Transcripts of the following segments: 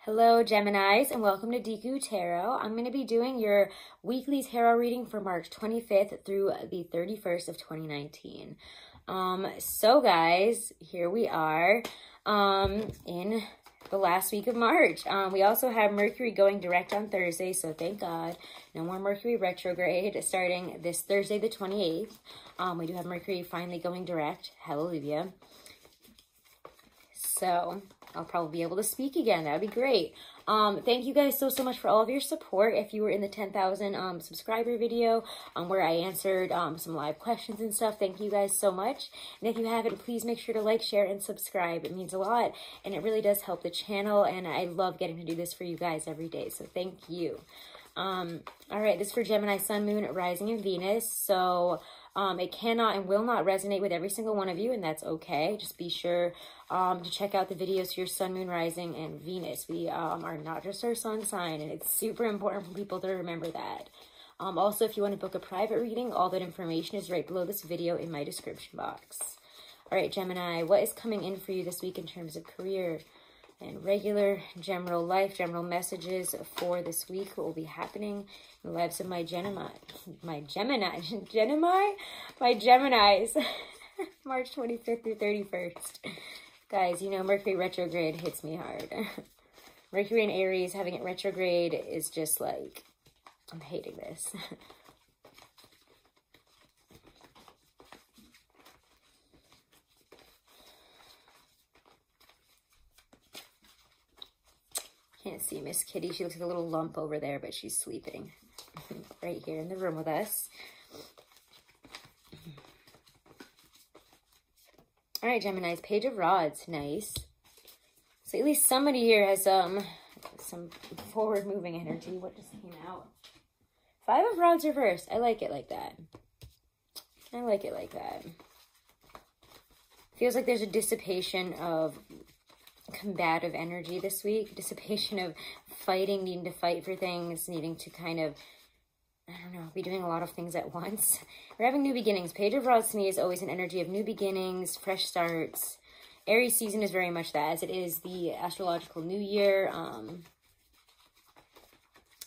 Hello, Geminis, and welcome to Deku Tarot. I'm going to be doing your weekly tarot reading for March 25th through the 31st of 2019. So guys, here we are in the last week of March. We also have Mercury going direct on Thursday, so thank God. No more Mercury retrograde starting this Thursday, the 28th. We do have Mercury finally going direct. Hallelujah. So I'll probably be able to speak again. That would be great. Thank you guys so much for all of your support. If you were in the 10,000 subscriber video where I answered some live questions and stuff, thank you guys so much. And if you haven't, please make sure to like, share, and subscribe. It means a lot, and it really does help the channel, and I love getting to do this for you guys every day, so thank you. All right, this is for Gemini, Sun, Moon, Rising, and Venus. So it cannot and will not resonate with every single one of you, and that's okay. Just be sure to check out the videos for your Sun, Moon, Rising, and Venus. We are not just our sun sign, and it's super important for people to remember that. Also, if you want to book a private reading, all that information is right below this video in my description box. All right, Gemini, what is coming in for you this week in terms of career and regular general life, general messages for this week? What will be happening in the lives of my Geminis. March 25th through 31st. Guys, you know Mercury retrograde hits me hard. Mercury in Aries, having it retrograde is just like, I'm hating this. Can't see Miss Kitty. She looks like a little lump over there, but she's sleeping right here in the room with us. All right, Geminis, Page of Rods, nice. So at least somebody here has some forward-moving energy. What just came out? Five of Rods reversed. I like it like that. I like it like that. Feels like there's a dissipation of combative energy this week. Dissipation of fighting, needing to fight for things, needing to kind of, I don't know, be doing a lot of things at once. We're having new beginnings. Page of Rods to me is always an energy of new beginnings, fresh starts. Aries season is very much that, as it is the astrological new year. I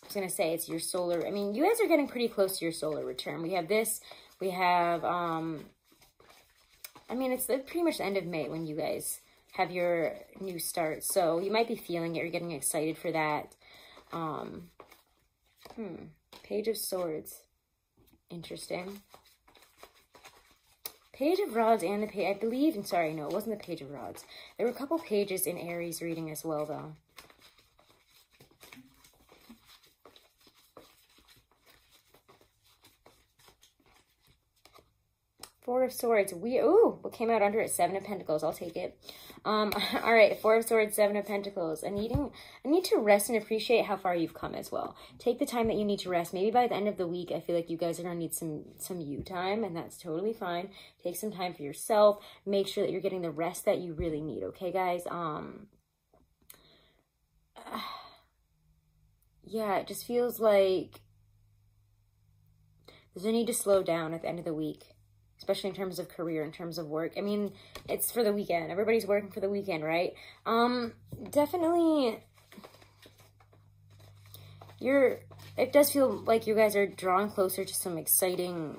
was going to say it's your solar. I mean, you guys are getting pretty close to your solar return. We have this. We have, I mean, it's pretty much the end of May when you guys have your new start. So you might be feeling it. You're getting excited for that. Page of Swords. Interesting. Page of Rods and the page, I believe, and sorry, no, it wasn't the Page of Rods. There were a couple pages in Aries reading as well, though. Four of Swords. Ooh, what came out under it? Seven of Pentacles. I'll take it. All right, Four of Swords, Seven of Pentacles. I need to rest and appreciate how far you've come as well. Take the time that you need to rest. Maybe by the end of the week, I feel like you guys are going to need some you time, and that's totally fine. Take some time for yourself. Make sure that you're getting the rest that you really need, okay, guys? Yeah, it just feels like there's a need to slow down at the end of the week. Especially in terms of career, in terms of work. I mean, it's for the weekend. Everybody's working for the weekend, right? Definitely, it does feel like you guys are drawing closer to some exciting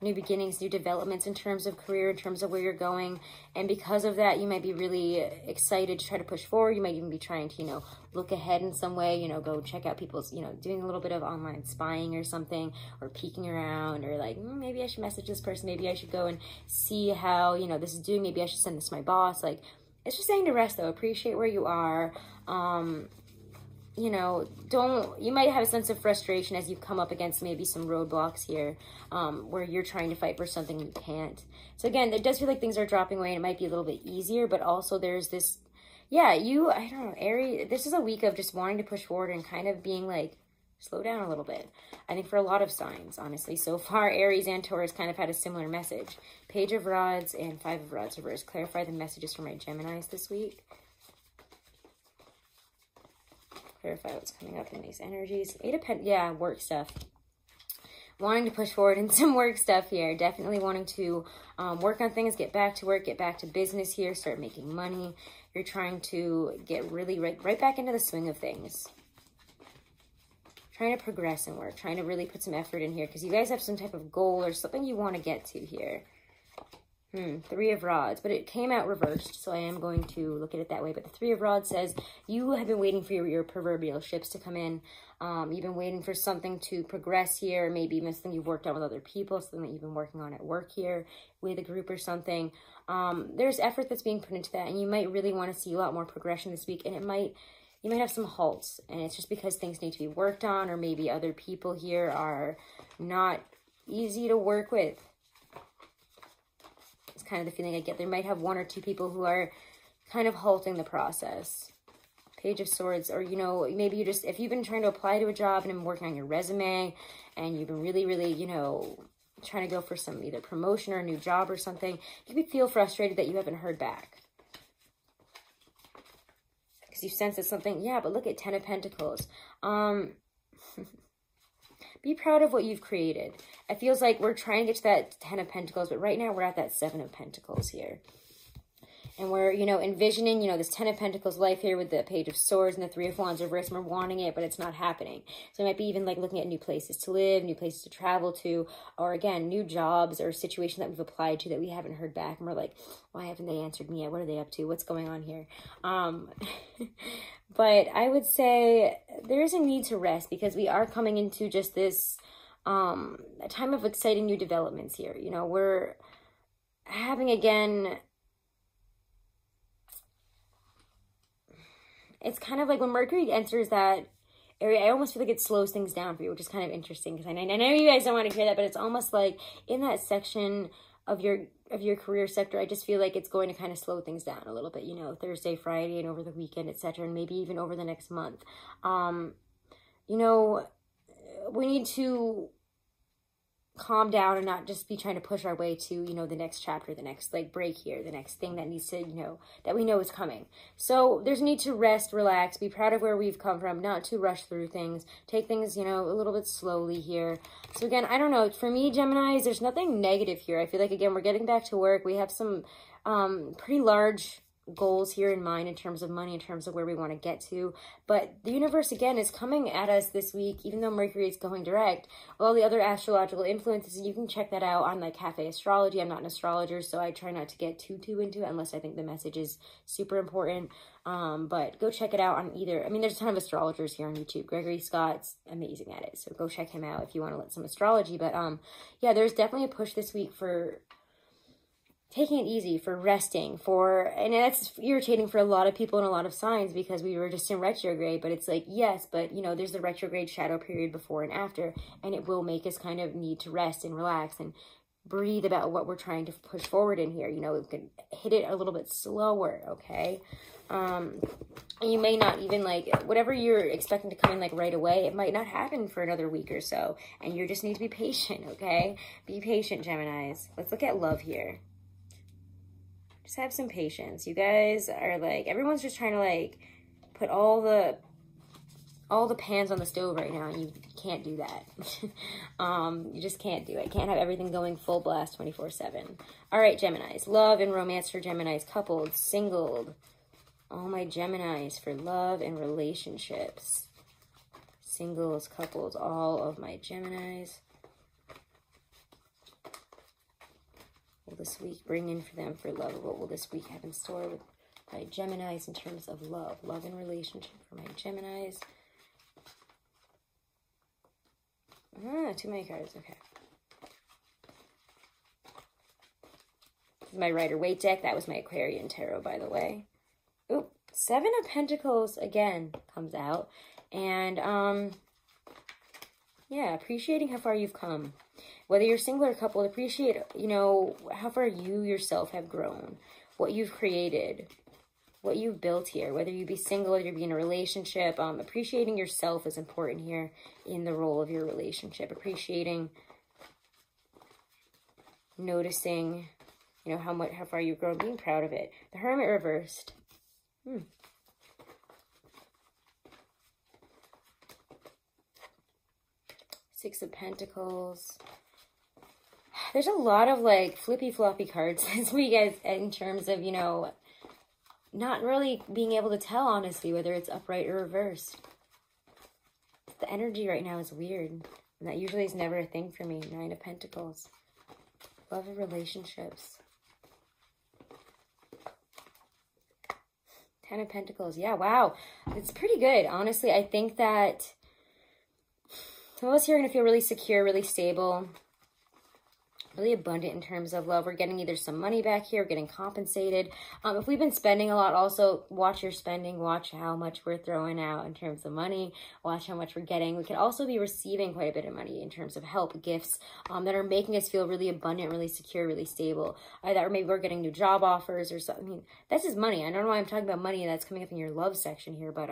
new beginnings, new developments in terms of career, in terms of where you're going. And because of that, you might be really excited to try to push forward. You might even be trying to, you know, look ahead in some way, you know, go check out people's, you know, doing a little bit of online spying or something, or peeking around, or like, maybe I should message this person. Maybe I should go and see how, you know, this is doing. Maybe I should send this to my boss. Like, it's just saying to rest, though. Appreciate where you are. You know, you might have a sense of frustration as you come up against maybe some roadblocks here where you're trying to fight for something you can't. So again, it does feel like things are dropping away and it might be a little bit easier, but also there's this, yeah, I don't know, Aries, this is a week of just wanting to push forward and kind of being like, slow down a little bit. I think for a lot of signs, honestly. So far, Aries and Taurus kind of had a similar message. Page of Rods and Five of Rods reversed. Clarify the messages for my Geminis this week. Clarify what's coming up in these energies. Eight of Pentacles, yeah, work stuff. Wanting to push forward in some work stuff here. Definitely wanting to work on things, get back to work, get back to business here, start making money. You're trying to get really right back into the swing of things. Trying to progress in work, trying to really put some effort in here because you guys have some type of goal or something you want to get to here. Three of Rods, but it came out reversed, so I am going to look at it that way. But the Three of Rods says you have been waiting for your proverbial ships to come in. You've been waiting for something to progress here, maybe even something you've worked on with other people, something that you've been working on at work here with a group or something. There's effort that's being put into that, and you might really want to see a lot more progression this week, and you might have some halts, and it's just because things need to be worked on, or maybe other people here are not easy to work with. It's kind of the feeling I get. There might have one or two people who are kind of halting the process. Page of Swords, or, you know, maybe you just, if you've been trying to apply to a job and been working on your resume, and you've been really, really, you know, trying to go for some either promotion or a new job or something, you could feel frustrated that you haven't heard back. Because you sense that something, yeah, but look at 10 of Pentacles. Be proud of what you've created. It feels like we're trying to get to that 10 of Pentacles, but right now we're at that 7 of Pentacles here. And we're, you know, envisioning, you know, this 10 of Pentacles life here with the Page of Swords and the 3 of Wands reversed, and we're wanting it, but it's not happening. So it might be even like looking at new places to live, new places to travel to, or again, new jobs or situations that we've applied to that we haven't heard back. And we're like, why haven't they answered me yet? What are they up to? What's going on here? But I would say there is a need to rest because we are coming into just this a time of exciting new developments here. You know, we're having again, it's kind of like when Mercury enters that area, I almost feel like it slows things down for you, which is kind of interesting because I know you guys don't want to hear that, but it's almost like in that section of your career sector, I just feel like it's going to kind of slow things down a little bit, you know, Thursday, Friday, and over the weekend, etc., and maybe even over the next month. You know, we need to calm down and not just be trying to push our way to, you know, the next chapter, the next like break here, the next thing that needs to, you know, that we know is coming. So there's a need to rest, relax, be proud of where we've come from, not to rush through things, take things, you know, a little bit slowly here. So again, I don't know, for me, Geminis, there's nothing negative here. I feel like, again, we're getting back to work. We have some pretty large goals here in mind in terms of money, in terms of where we want to get to, but the universe again is coming at us this week, even though Mercury is going direct. All the other astrological influences, you can check that out on like Cafe Astrology. I'm not an astrologer, so I try not to get too into it unless I think the message is super important. But go check it out on either. I mean, there's a ton of astrologers here on YouTube. Gregory Scott's amazing at it, so go check him out if you want to learn some astrology. But yeah, there's definitely a push this week for taking it easy, for resting, and that's irritating for a lot of people and a lot of signs because we were just in retrograde, but it's like, yes, but, you know, there's the retrograde shadow period before and after, and it will make us kind of need to rest and relax and breathe about what we're trying to push forward in here. You know, we can hit it a little bit slower, okay? And you may not even, like, whatever you're expecting to come in, like, right away, it might not happen for another week or so, and you just need to be patient, okay? Be patient, Geminis. Let's look at love here. Just have some patience. You guys are like, everyone's just trying to like put all the pans on the stove right now, and you can't do that. You just can't do it. Can't have everything going full blast 24/7. All right, Geminis. Love and romance for Geminis. Coupled, singled. All my Geminis for love and relationships. Singles, couples, all of my Geminis. Will this week bring in for them for love? What will this week have in store with my Geminis in terms of love? Love and relationship for my Geminis. Too many cards. Okay. This is my Rider-Waite deck. That was my Aquarian Tarot, by the way. Oop, 7 of Pentacles again comes out. And, yeah, appreciating how far you've come. Whether you're single or coupled, appreciate, you know, how far you yourself have grown, what you've created, what you've built here. Whether you be single or you be in a relationship, appreciating yourself is important here in the role of your relationship. Appreciating, noticing, you know, how far you've grown, being proud of it. The Hermit reversed. 6 of Pentacles. There's a lot of like flippy floppy cards this week, guys, in terms of, you know, not really being able to tell, honestly, whether it's upright or reversed. The energy right now is weird. And that usually is never a thing for me. 9 of Pentacles. Love and relationships. 10 of Pentacles. Yeah, wow. It's pretty good. Honestly, I think that some of us here are going to feel really secure, really stable, really abundant in terms of love. We're getting either some money back here, getting compensated. If we've been spending a lot, also watch your spending. Watch how much we're throwing out in terms of money. Watch how much we're getting. We could also be receiving quite a bit of money in terms of help, gifts that are making us feel really abundant, really secure, really stable. Or maybe we're getting new job offers or something. I mean, that's just money. I don't know why I'm talking about money. That's coming up in your love section here, but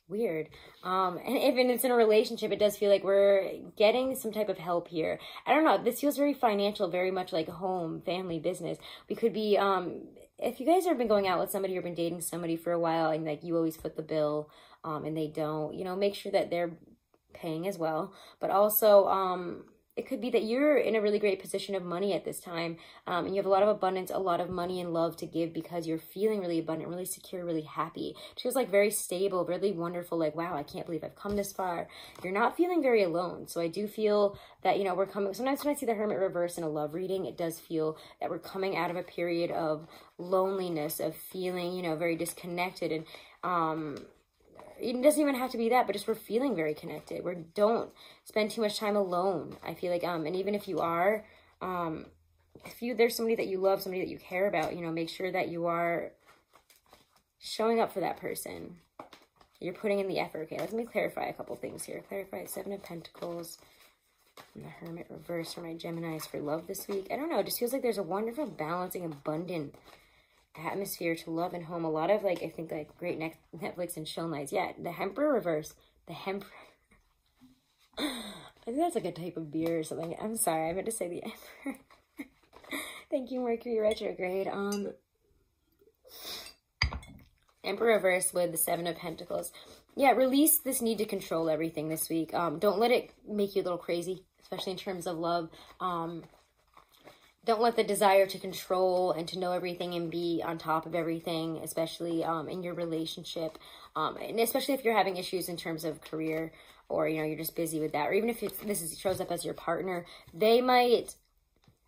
weird. And if it's in a relationship, it does feel like we're getting some type of help here. I don't know. This feels very financial, very much like home, family, business. We could be, if you guys have been going out with somebody or been dating somebody for a while and like you always foot the bill, and they don't, you know, make sure that they're paying as well. But also, it could be that you're in a really great position of money at this time, and you have a lot of abundance, a lot of money and love to give because you're feeling really abundant, really secure, really happy. It feels like very stable, really wonderful, like, wow, I can't believe I've come this far. You're not feeling very alone. So I do feel that, you know, we're coming, sometimes when I see the Hermit reverse in a love reading, it does feel that we're coming out of a period of loneliness, of feeling, you know, very disconnected. And it doesn't even have to be that, but just we're feeling very connected. We don't spend too much time alone. I feel like, and even if you are, there's somebody that you love, somebody that you care about, you know, make sure that you are showing up for that person. You're putting in the effort. Okay, let me clarify a couple things here. Clarify 7 of Pentacles and the Hermit reverse for my Geminis for love this week. I don't know. It just feels like there's a wonderful, balancing, abundant atmosphere to love and home. A lot of, like, I think, like, great Netflix and chill nights. Yeah, the Emperor reverse. The Emperor. I think that's like a type of beer or something. I'm sorry, I meant to say the Emperor. Thank you, Mercury retrograde. Emperor reverse with the 7 of Pentacles. Yeah, release this need to control everything this week. Don't let it make you a little crazy, especially in terms of love. Don't let the desire to control and to know everything and be on top of everything, especially in your relationship, and especially if you're having issues in terms of career, or, you know, you're just busy with that, or even if shows up as your partner, they might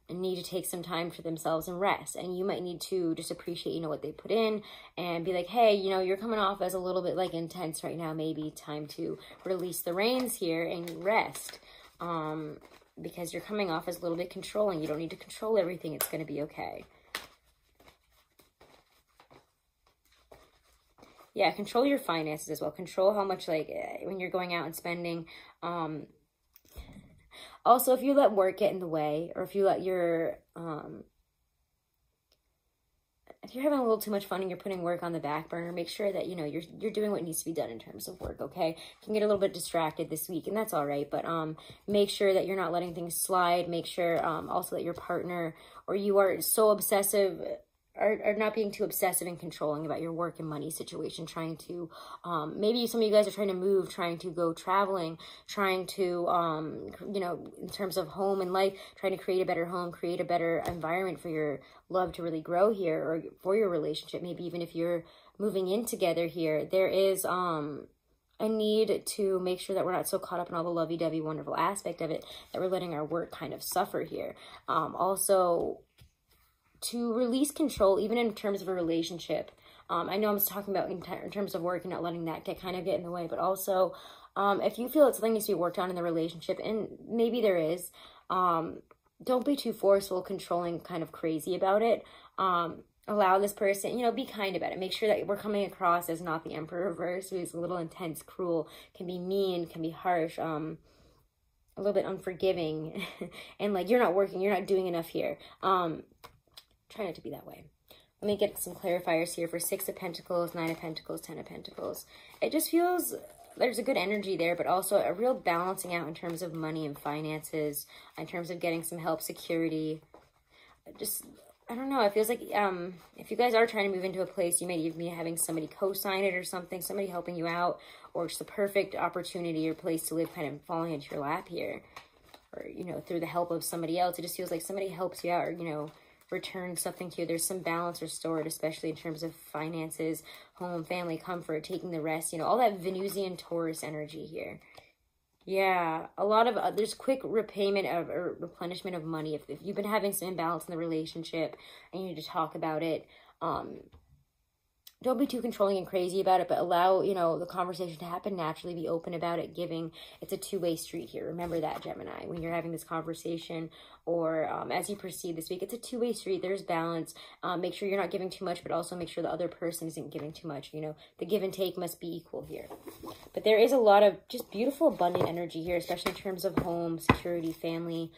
need to take some time for themselves and rest, and you might need to just appreciate, you know, what they put in and be like, hey, you know, you're coming off as a little bit like intense right now, maybe time to release the reins here and rest. Because you're coming off as a little bit controlling. You don't need to control everything. It's going to be okay. Yeah, control your finances as well. Control how much, like, when you're going out and spending. Also, if you let work get in the way, or if you let your, if you're having a little too much fun and you're putting work on the back burner, make sure that, you know, you're doing what needs to be done in terms of work, okay? You can get a little bit distracted this week, and that's all right, but make sure that you're not letting things slide. Make sure also that your partner or you are so obsessive, are not being too obsessive and controlling about your work and money situation, trying to, maybe some of you guys are trying to move, trying to go traveling, trying to, you know, in terms of home and life, trying to create a better home, create a better environment for your love to really grow here, or for your relationship. Maybe even if you're moving in together here, there is a need to make sure that we're not so caught up in all the lovey-dovey wonderful aspect of it that we're letting our work kind of suffer here. Also, to release control, even in terms of a relationship. I know I'm talking about in terms of work and not letting that get in the way, but also if you feel that something needs to be worked on in the relationship, and maybe there is, don't be too forceful, controlling, kind of crazy about it. Allow this person, you know, be kind about it. Make sure that we're coming across as not the Emperor reverse, who's a little intense, cruel, can be mean, can be harsh, a little bit unforgiving, and like, you're not working, you're not doing enough here. Try not to be that way. Let me get some clarifiers here for 6 of Pentacles, 9 of Pentacles, 10 of Pentacles. It just feels there's a good energy there, but also a real balancing out in terms of money and finances, in terms of getting some help, security. Just, I don't know. It feels like if you guys are trying to move into a place, you may even be having somebody co-sign it or something, somebody helping you out, or just a perfect opportunity or place to live kind of falling into your lap here, or, you know, through the help of somebody else. It just feels like somebody helps you out, or, you know, return something to you. There's some balance restored, especially in terms of finances, home, family, comfort, taking the rest, you know, all that Venusian Taurus energy here. Yeah, a lot of, there's quick repayment of, or replenishment of money. If you've been having some imbalance in the relationship and you need to talk about it, don't be too controlling and crazy about it, but allow, you know, the conversation to happen naturally. Be open about it, giving. It's a two-way street here. Remember that, Gemini, when you're having this conversation or as you proceed this week, it's a two-way street. There's balance. Make sure you're not giving too much, but also make sure the other person isn't giving too much. You know, the give and take must be equal here. But there is a lot of just beautiful, abundant energy here, especially in terms of home, security, family.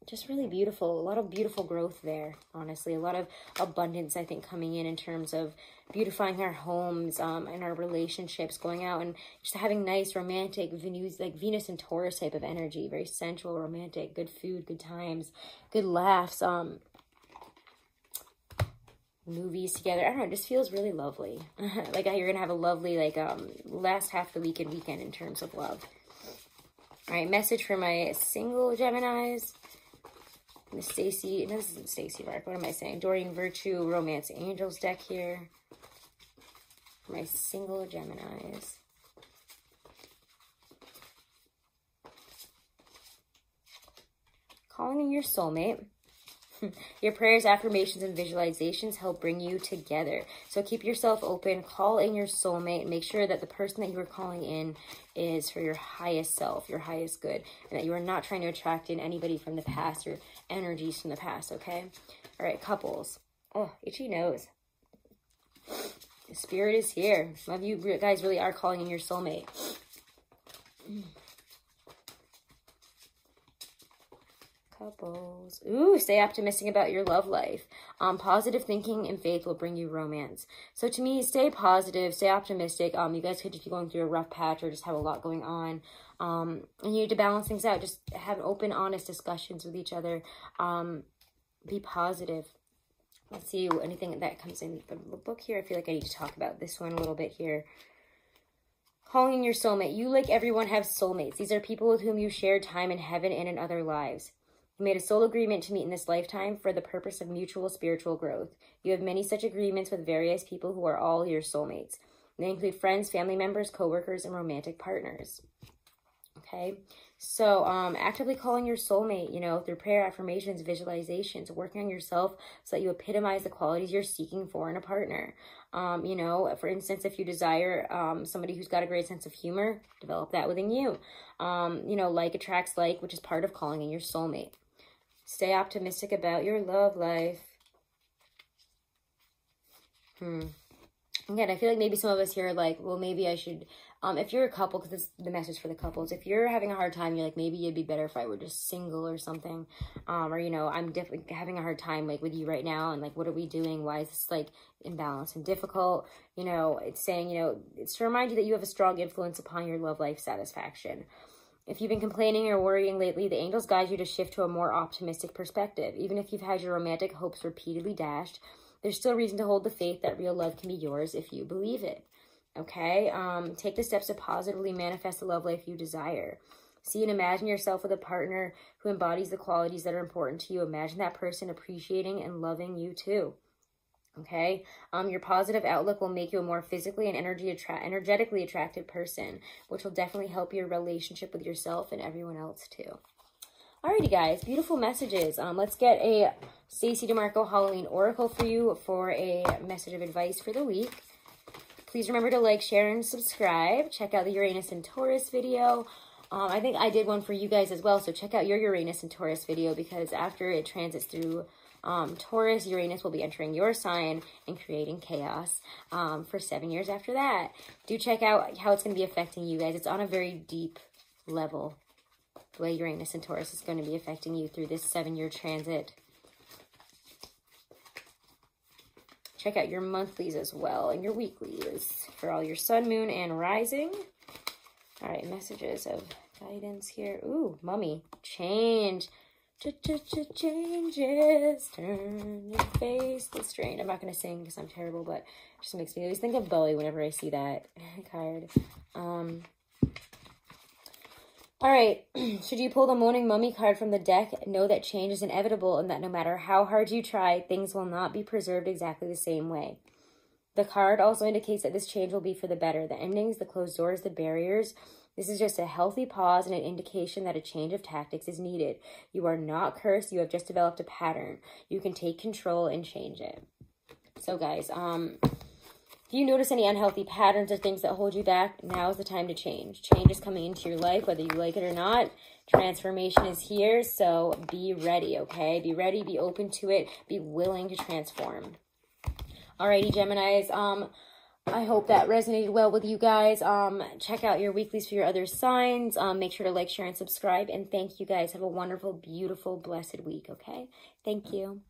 Just really beautiful. A lot of beautiful growth there, honestly. A lot of abundance, I think, coming in terms of beautifying our homes and our relationships, going out and just having nice, romantic, Venus and Taurus type of energy. Very sensual, romantic, good food, good times, good laughs, movies together. I don't know, it just feels really lovely. Like you're going to have a lovely, like, last half of the weekend in terms of love. All right, message for my single Geminis. Miss Stacy, no, this isn't Stacy Mark. What am I saying? Doreen Virtue, Romance Angels deck here. For my single Geminis. Calling in your soulmate. Your prayers, affirmations, and visualizations help bring you together. So keep yourself open. Call in your soulmate. Make sure that the person that you are calling in is for your highest self, your highest good, and that you are not trying to attract in anybody from the past or energies from the past, okay? All right, couples. Oh, itchy nose. The spirit is here. Some of you guys really are calling in your soulmate. Couples. Ooh, stay optimistic about your love life. Positive thinking and faith will bring you romance. So to me, stay positive, stay optimistic. You guys could just be going through a rough patch or just have a lot going on. And you need to balance things out. Just have open, honest discussions with each other. Be positive. Let's see anything that comes in from the book here. I feel like I need to talk about this one a little bit here. Calling in your soulmate. You, like everyone, have soulmates. These are people with whom you share time in heaven and in other lives. You made a soul agreement to meet in this lifetime for the purpose of mutual spiritual growth. You have many such agreements with various people who are all your soulmates. They include friends, family members, coworkers, and romantic partners. Okay, so actively calling your soulmate, you know, through prayer, affirmations, visualizations, working on yourself so that you epitomize the qualities you're seeking for in a partner. You know, for instance, if you desire somebody who's got a great sense of humor, develop that within you. You know, like attracts like, which is part of calling in your soulmate. Stay optimistic about your love life. Again, I feel like maybe some of us here are like, well, maybe I should, if you're a couple, because this is the message for the couples, if you're having a hard time, you're like, maybe it'd be better if I were just single or something, or, you know, I'm definitely having a hard time, like, with you right now, and, like, what are we doing? Why is this, like, imbalanced and difficult? You know, it's saying, you know, it's to remind you that you have a strong influence upon your love life satisfaction. If you've been complaining or worrying lately, the angels guide you to shift to a more optimistic perspective. Even if you've had your romantic hopes repeatedly dashed, there's still reason to hold the faith that real love can be yours if you believe it. Okay? Take the steps to positively manifest the love life you desire. See and imagine yourself with a partner who embodies the qualities that are important to you. Imagine that person appreciating and loving you too. Okay? Your positive outlook will make you a more physically and energetically attractive person, which will definitely help your relationship with yourself and everyone else too. Alrighty, guys, beautiful messages. Let's get a Stacey DeMarco Halloween Oracle for you for a message of advice for the week. Please remember to like, share, and subscribe. Check out the Uranus and Taurus video. I think I did one for you guys as well, so check out your Uranus and Taurus video, because after it transits through Taurus, Uranus will be entering your sign and creating chaos for 7 years after that. Do check out how it's going to be affecting you guys. It's on a very deep level, the way Uranus and Taurus is going to be affecting you through this 7-year transit. Check out your monthlies as well and your weeklies for all your sun, moon, and rising. All right, messages of guidance here. Ooh, mummy, change. Changes, turn your face the strain. I'm not going to sing because I'm terrible, but it just makes me always think of Bowie whenever I see that card. All right, should you pull the Moaning Mummy card from the deck, know that change is inevitable and that no matter how hard you try, things will not be preserved exactly the same way. The card also indicates that this change will be for the better. The endings, the closed doors, the barriers. This is just a healthy pause and an indication that a change of tactics is needed. You are not cursed. You have just developed a pattern. You can take control and change it. So guys, if you notice any unhealthy patterns or things that hold you back, now is the time to change. Change is coming into your life, whether you like it or not. Transformation is here, so be ready, okay? Be ready, be open to it, be willing to transform. Alrighty, Geminis, I hope that resonated well with you guys. Check out your weeklies for your other signs. Make sure to like, share, and subscribe. And thank you guys. Have a wonderful, beautiful, blessed week, okay? Thank you.